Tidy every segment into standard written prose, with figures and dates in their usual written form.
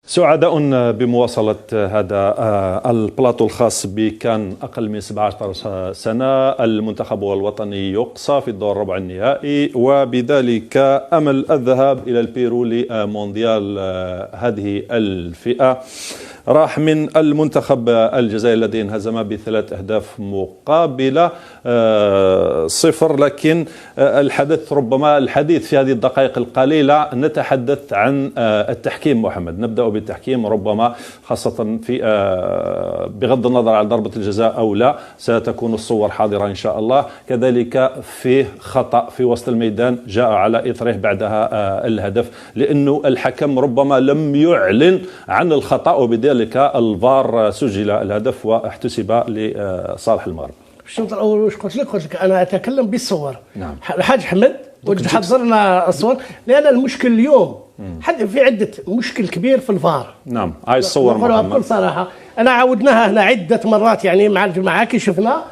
سعداء بمواصلة هذا البلاطو الخاص بكان أقل من 17 سنة. المنتخب الوطني يقصى في الدور ربع النهائي، وبذلك أمل الذهاب إلى البيرو لمونديال هذه الفئة راح من المنتخب الجزائري الذي انهزم ب3 أهداف مقابل 0. لكن الحدث ربما الحديث في هذه الدقائق القليلة نتحدث عن التحكيم. محمد، نبدأ بالتحكيم، ربما خاصة في بغض النظر عن ضربة الجزاء أو لا، ستكون الصور حاضرة إن شاء الله. كذلك فيه خطأ في وسط الميدان جاء على إثره بعدها الهدف، لأنه الحكم ربما لم يعلن عن الخطأ، وبذلك الفار سجل الهدف واحتسب لصالح المغرب. الشوط الاول واش قلت لك انا اتكلم بالصور. نعم. الحاج حمد حضرنا الصور، لان المشكل اليوم في عده مشكل كبير في الفار. نعم، هاي الصور بكل صراحه انا عاودناها هنا عده مرات، يعني مع الجماعه كي شفنا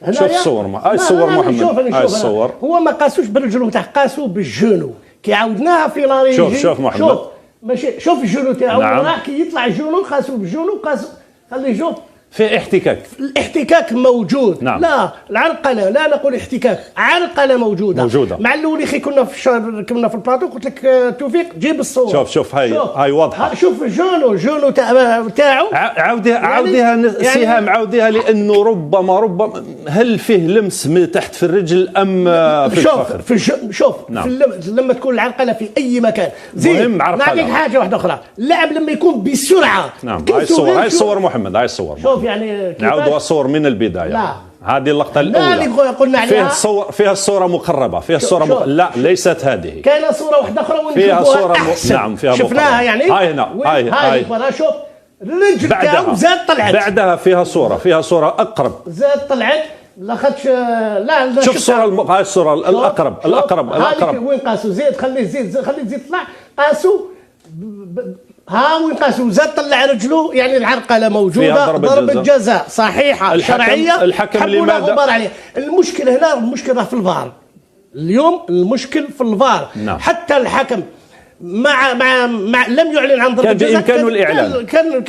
هنا. شوف الصور، هاي الصور محمد، هاي الصور هو ما قاسوش بالرجل تاع، قاسوا بالجونو كي عاودناها في لاريجي. شوف محمد، شوف ماشي، شوف الجونو تاعو. نعم. راه كي يطلع الجونو قاسوا بالجونو، قاسوا خلي شوف في احتكاك. الاحتكاك موجود. نعم. لا العنقله، لا نقول احتكاك، عنقله موجوده. مع الاول خي كنا في البلاطو قلت لك توفيق جيب الصور. شوف هاي واضحه. شوف الجونو تاعو. عاوديها سهام، عاوديها، لانه ربما هل فيه لمس من تحت في الرجل ام في الفخذ؟ شوف نعم. لما تكون العنقله في اي مكان زين. نعطيك حاجه واحده اخرى، اللاعب لما يكون بسرعه. نعم، هاي الصور محمد، هاي الصور. شوف يعني نعاودوا الصور من البدايه. لا. هذه اللقطه الاولى قلنا عليها فيها الصوره مقربه، فيها الصوره لا ليست هذه. كاين صوره واحده اخرى فيها صوره نعم، فيها شفناها يعني. هاي هنا، هاي شوف الرجل تاعو زاد طلعت. بعدها فيها صوره اقرب، زاد طلعت. لاخذش لا شوف الصوره، هاي الصوره الاقرب وين قاسوا. زيد خليه تزيد طلع. قاسوا ها وين قاسوا، زاد طلع رجله، يعني العرقله موجوده. ضربة جزاء صحيحه شرعيه. الحكم لماذا غبار عليه؟ المشكله هنا، المشكله في الفار اليوم، المشكل في الفار. نعم. حتى الحكم مع لم يعلن عن ضربة جزاء. كان بإمكانه الإعلان. كان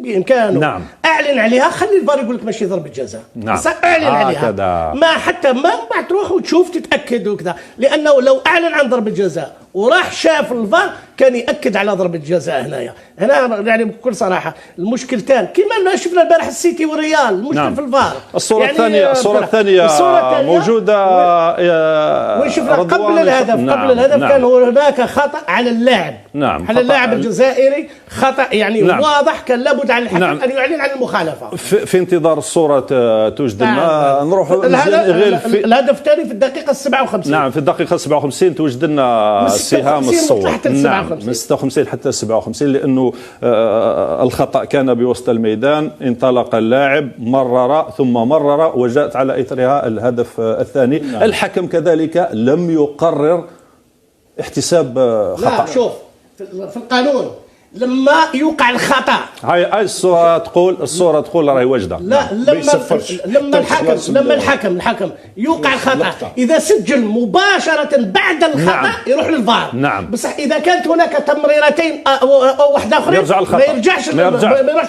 بإمكانه. نعم. أعلن عليها، خلي الفار يقول لك ماشي ضربة جزاء. نعم. أعلن عليها كذا. ما حتى ما تروح وتشوف تتأكد وكذا، لأنه لو أعلن عن ضربة جزاء وراح شاف الفار كان يأكد على ضربة جزاء. هنا يعني بكل صراحة المشكل تاني كما شفنا البارح السيتي والريال. المشكل نعم. في الفار. الصورة يعني الثانية موجودة. وشفنا قبل الهدف. نعم. كان هناك خطأ على اللاعب. نعم. على اللاعب الجزائري خطأ يعني. نعم. واضح، كان لابد على الحكم. نعم. أن يعلن عن المخالفة. في انتظار الصورة توجد لنا. نروح الهدف الثاني في الدقيقة 57. نعم، في الدقيقة 57 توجد لنا سهام الصور. نعم، من 56 حتى 57، لأنه الخطأ كان بوسط الميدان. انطلق اللاعب، مرر وجاءت على إثرها الهدف الثاني. نعم. الحكم كذلك لم يقرر احتساب خطأ. لا شوف في القانون لما يوقع الخطأ، هاي الصورة تقول راهي واجدة. لا لما الحكم يوقع الخطأ، إذا سجل مباشرة بعد الخطأ. نعم. يروح للفار. نعم. بصح إذا كانت هناك تمريرتين أو واحدة أخرى يرجع الخطأ. ما يرجعش للفار.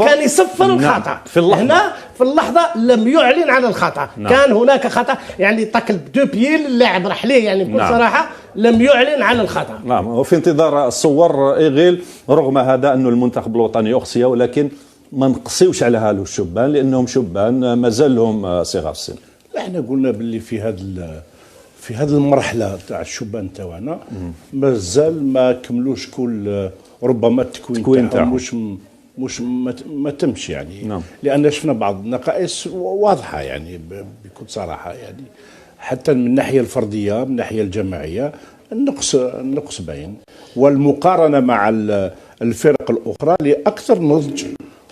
كان يصفر الخطأ. نعم. هنا في اللحظة لم يعلن عن الخطأ. نعم. كان هناك خطأ، يعني تاكل بدو بيي اللاعب راح ليه، يعني بكل. نعم. صراحة لم يعلن عن الخطأ. نعم، وفي انتظار الصور إيغيل. رغم هذا أنه المنتخب الوطني يقصي، ولكن ما نقصيوش على هالو الشبان، لأنهم شبان ما زالهم صغار السن. احنا قلنا باللي في هذه المرحلة تاع الشبان تاعنا مازال ما كملوش كل، ربما التكوين تاعهم مش ما تمش يعني. نعم. لأن شفنا بعض النقائص واضحة يعني بكل صراحة، يعني حتى من الناحية الفردية، من الناحية الجماعية النقص باين. والمقارنة مع الفرق الأخرى لأكثر نضج،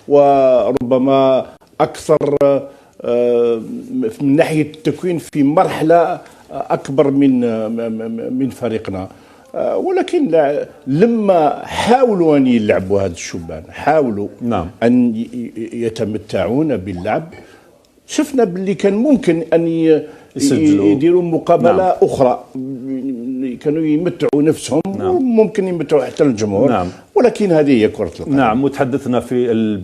وربما أكثر من ناحية التكوين في مرحلة أكبر من فريقنا. ولكن لما حاولوا أن يلعبوا هذا الشبان، حاولوا. نعم. أن يتمتعون باللعب، شفنا باللي كان ممكن أن يديروا مقابلة. نعم. أخرى كانوا يمتعوا نفسهم، وممكن يمتعوا حتى الجمهور. نعم. ولكن هذه هي كرة القدم. نعم. وتحدثنا في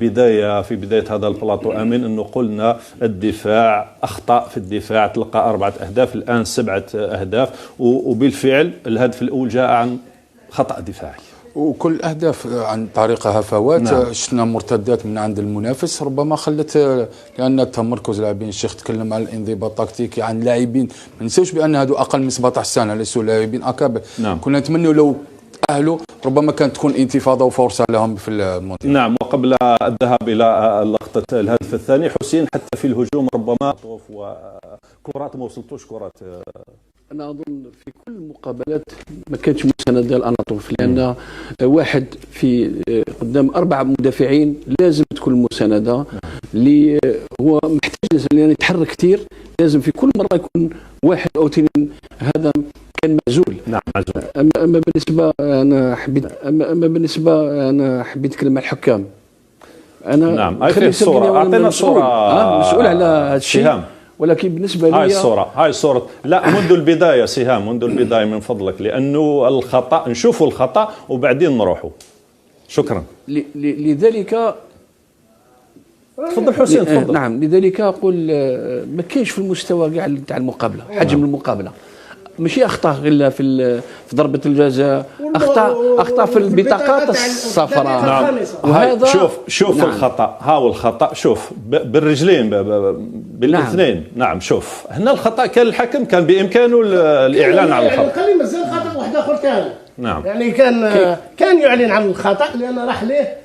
بداية هذا البلاطو امين انه قلنا الدفاع اخطاء في الدفاع، تلقى 4 أهداف الان 7 أهداف، وبالفعل الهدف الاول جاء عن خطأ دفاعي، وكل الاهداف عن طريق هفوات. نعم. شفنا مرتدات من عند المنافس ربما خلت، لان تمركز لاعبين. الشيخ تكلم عن الانضباط التكتيكي عن لاعبين، ما ننساوش بان هذو اقل من 17 سنه، ليسوا لاعبين اكابر. نعم. كنا نتمنوا لو اهله ربما كانت تكون انتفاضه وفرصه لهم في المونديال. نعم. وقبل الذهاب الى لقطه الهدف الثاني، حسين حتى في الهجوم ربما وكرات ما وصلتوش كرات. انا اظن في كل المقابلات ما كانتش مسانده ديال اناطوف، لان واحد في قدام 4 مدافعين لازم تكون المسانده، اللي هو محتاج يعني يتحرك كثير، لازم في كل مره يكون واحد او اثنين. هذا كان معزول. نعم معزول. اما بالنسبه انا حبيت نتكلم مع الحكام. انا نعم. هاي الصوره، اعطينا صوره. مسؤول على هذا الشيء، ولكن بالنسبه لي هاي الصوره لا، منذ البدايه سهام، منذ البدايه من فضلك، لانه الخطا نشوفوا الخطا وبعدين نروحوا. شكرا. لذلك تفضل حسين، تفضل. نعم، لذلك اقول ما كاينش في المستوى كاع تاع المقابله، حجم المقابله. ماشي اخطاء الا في ضربه الجزاء، اخطاء في البطاقات الصفراء. نعم. وهذا شوف نعم. الخطا، هاو الخطا، شوف بالرجلين بالاثنين. نعم. شوف هنا الخطا كان الحكم كان بامكانه الاعلان عن الخطا. خلي مازال خطا واحد اخر ثاني. نعم. يعني كان يعلن عن الخطا لان راح ليه،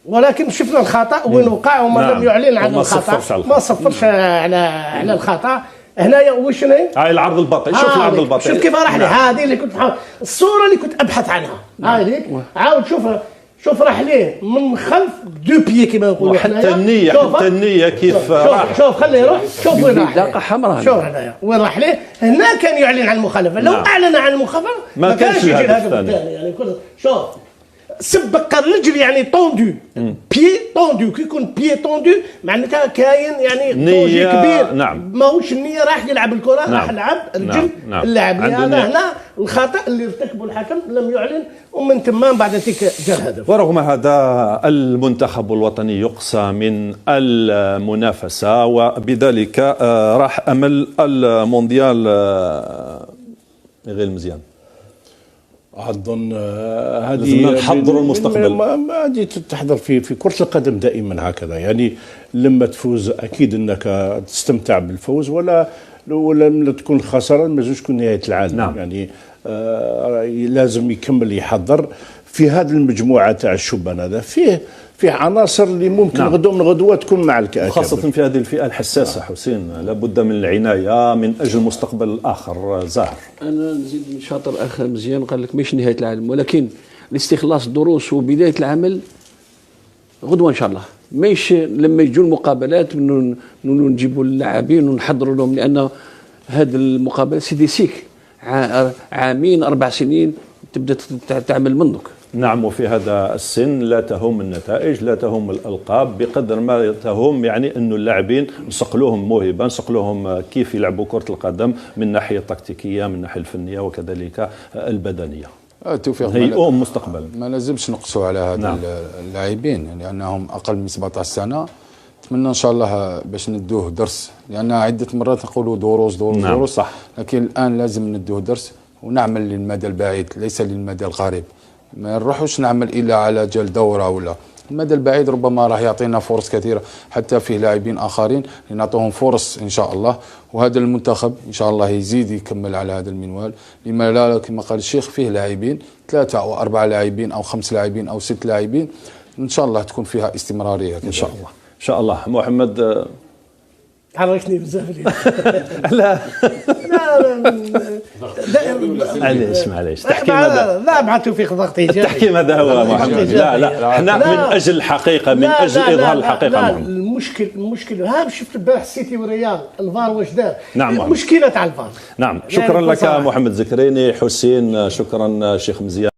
ولكن شفنا الخطا وين وقع وما لم يعلن عن الخطا، ما صفرش على الخطا. هنايا واش هاي العرض البطيء. شوف العرض البطيء، شوف كيف راح ليه. هذه اللي كنت الصوره اللي كنت ابحث عنها. هذيك عاود شوف راح ليه من خلف دو بيي كما نقولوا. حتى النية كيف راح. شوف خليه يروح، شوف وين راح. بطاقه حمراء. شوف هنايا وين راح ليه. هنا كان يعلن عن المخالفه. لو اعلن عن المخالفه ما كانش يجي الهدف الثاني. يعني شوف سبق الرجل يعني طوندو، بيي طوندو. كي يكون بيي طوندو معناتها كاين يعني بروجي كبير. نعم. ماهوش النية راح يلعب الكرة. نعم. راح لعب رجل. نعم. اللاعب. هنا الخطأ اللي ارتكبه الحكم لم يعلن، ومن ثم بعد ذلك جاء الهدف. ورغم هذا المنتخب الوطني يقصى من المنافسة، وبذلك راح أمل المونديال غير مزيان. اظن هذه نحضر المستقبل. ما هذه تحضر في كرة القدم دائما هكذا. يعني لما تفوز اكيد انك تستمتع بالفوز، ولا لما تكون الخساره ما تزوجش تكون نهايه العالم. نعم. يعني لازم يكمل يحضر في هذه المجموعه تاع الشبان. هذا فيه عناصر اللي ممكن. نعم. غدوه من الغدوات تكون مع الكأكبر، خاصة في هذه الفئة الحساسة. حسين لابد من العناية من أجل مستقبل الآخر. زاهر، أنا نزيد من شاطر أخ مزيان قال لك ماشي نهاية العالم، ولكن لاستخلاص الدروس وبداية العمل غدوة إن شاء الله. ماشي لما يجوا المقابلات نجيبوا اللاعبين ونحضروا لهم، لأن هذه المقابلة سيدي سيك عامين 4 سنين تبدأ تعمل منك. نعم. وفي هذا السن لا تهم النتائج، لا تهم الألقاب بقدر ما تهم يعني أنه اللاعبين نصقلوهم موهبة، نصقلوهم كيف يلعبوا كرة القدم من الناحية التكتيكية، من الناحية الفنية، وكذلك البدنية. توفيق. هيئوهم مستقبلا. ما لازمش نقصوا على هذا. نعم. اللاعبين لأنهم أقل من 17 سنة. نتمنى ان شاء الله باش ندوه درس، لان عده مرات نقولوا دروس. نعم. صح. لكن الان لازم ندوه درس ونعمل للمدى البعيد ليس للمدى القريب. ما نروحوش نعمل الا على جال دوره ولا المدى البعيد. ربما راح يعطينا فرص كثيره، حتى فيه لاعبين اخرين نعطوهم فرص ان شاء الله. وهذا المنتخب ان شاء الله يزيد يكمل على هذا المنوال. لما لا، كما قال الشيخ فيه لاعبين 3 أو 4 لاعبين او 5 لاعبين او 6 لاعبين، ان شاء الله تكون فيها استمراريه ان شاء الله. ان شاء الله. محمد حركني بزاف. لا معليش تحكيم هذا لا مع توفيق ضغط ايجابي. التحكيم هذا هو محمد. لا احنا من اجل الحقيقه، من اجل اظهار الحقيقه. لا المشكل ها شفت البارح السيتي والريال الفار واش دار. نعم. المشكله تاع الفار. نعم. شكرا لك محمد زكريني. حسين شكرا شيخ مزيان.